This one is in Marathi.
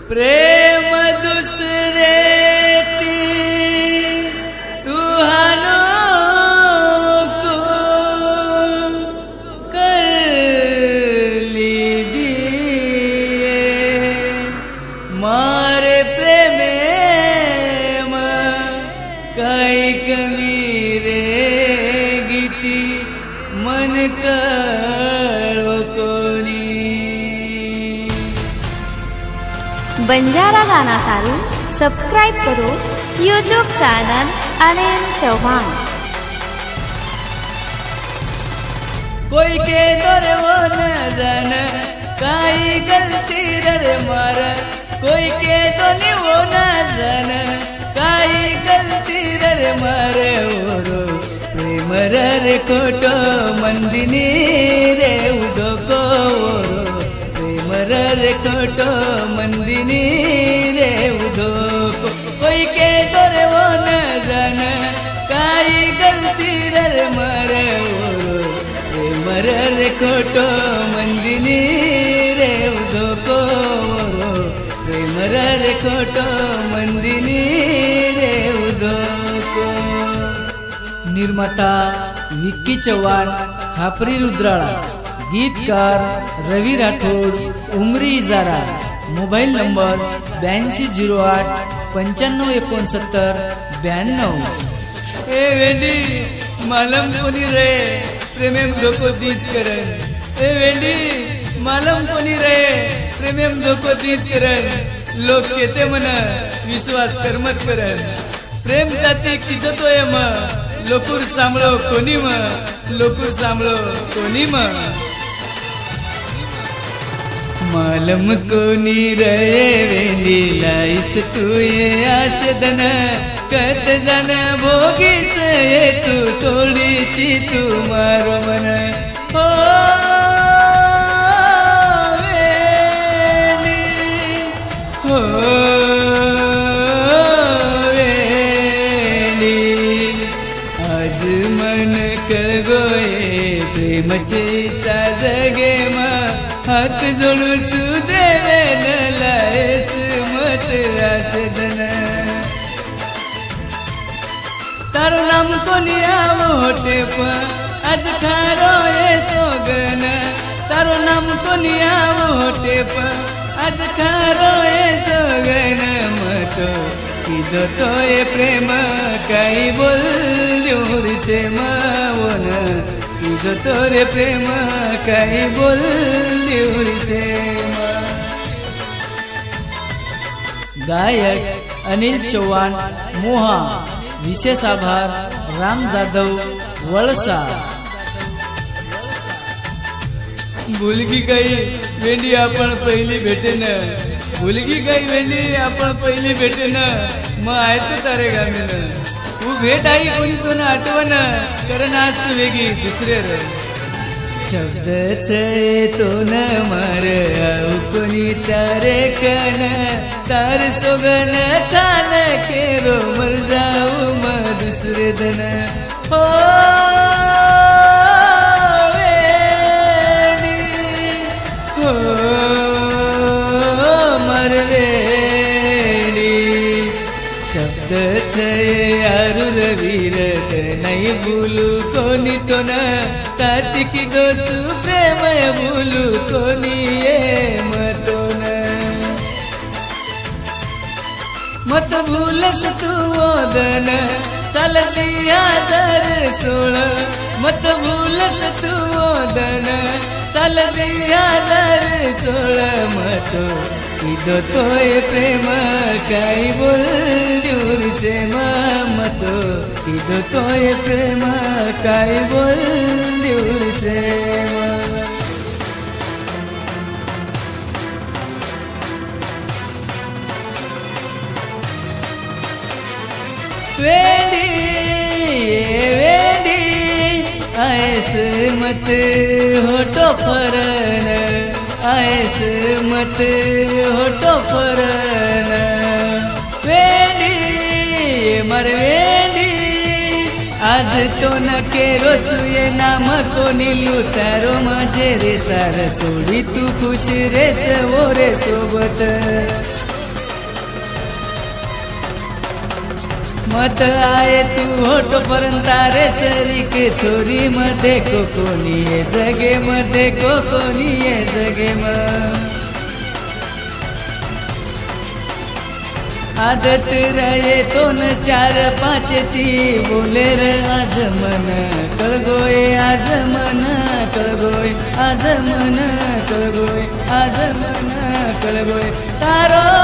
प्रेम दुसरे ती तुहानो को करली दिए मारे प्रेमे काही कमी रे गीती मन कळो कोणी बंजारा गाना सारू सब्सक्राइब करो यूट्यूब चैनल अनिल चौहान। कोई के दर वो न जान काई गलती रे मार कोई के तो नहीं वो न जान काई गलती रे मारे ओरो प्रेम रे खोटो मंदिनी रे उदो को ओरो प्रेम रे खोटो मंदिनी रे उदो को कोई के तोरे वो न जान काई गलती रे मारे ओरो प्रेम रे खोटो मंदिनी रे उदो को ओरो प्रेम रे खोटो मंदिनी रे उदो को। निर्माता विक्की चव्हाण, खापरी रुद्राळा, गीतकार रवी राठोड, उमरी इजारा, मोबाईल नंबर 8208 9569 92। ए वेंडी मालम कोणी रे प्रेमेम धोको दिस करन ए वेंडी मालम कोणी रे प्रेमेम धोको दिस करन लोक केते मन विश्वास करमत करन प्रेम जाते कितो तो एम लोकूर सांभळो कोणी म लोकूर सांभळो कोणी म मालम कोणी रे वेंडी लाईस तू ये आसदन कत जन भोगीस ये तू तोडीची तू मारो मन हो वेंडी हो वेंडी आज मन कळगोये प्रेमचेचा जगे मा हात जोडूच देवे न लायस मत आसदन तारो नाम कोणी आवटे प आज खारो ए सोगन तारो नाम कोणी आवटे प आज खारो ए सोगन मतो किदो तो ए प्रेम काही बोल से मावन किदो तो रे प्रेम काही बोल से गायक अनिल चव्हाण मोहा, विशेष आभार राम जाधव वळसा। मुलगी काही वेंडी आपण पहिली भेटेन मुलगी काही वेंडी आपण पहिली भेटेन मग आहे तारे गामीन तू भेट आई कोणी तो ना आठवण कारण आज तू वेगळी दुसरे रे शब्दच तो न मार आऊ कोणी तारे कन तार सोगन कान केरो मर जाऊ म दुसरे दन हो वेडी हो मर वेडी शब्दच यारू रवीरत नाही बोलू कोणी तो न तातिकी दोचू प्रेम बोलू कोणी ये मतोन मत भूलस तू ओदन सालती 2016 मत भूलस तू ओदन सालती 2016 मतो किदो तोय प्रेम काही बोल से मतो किदो तोय प्रेम काही बोल से वेंडी वेंडी आयस मत होटो फरन आयस मत होटो फरन वेंडी मर वेंडी आज तो न केरो चुये नाम कोणी लुतारो माझे रे सार सोडी तू खुश रे सवो रे सोबत मत आहे तू होट पर्यंत रे सरी के छोरी मध्ये कोकोनी ये जगे मध्ये कोकोनी ये जगे आदत रहे तो न 4-5 ती बोले रे आज मन कळगोय आज मन कळगोय आज मन कळगोय आज मन कळगोय तारो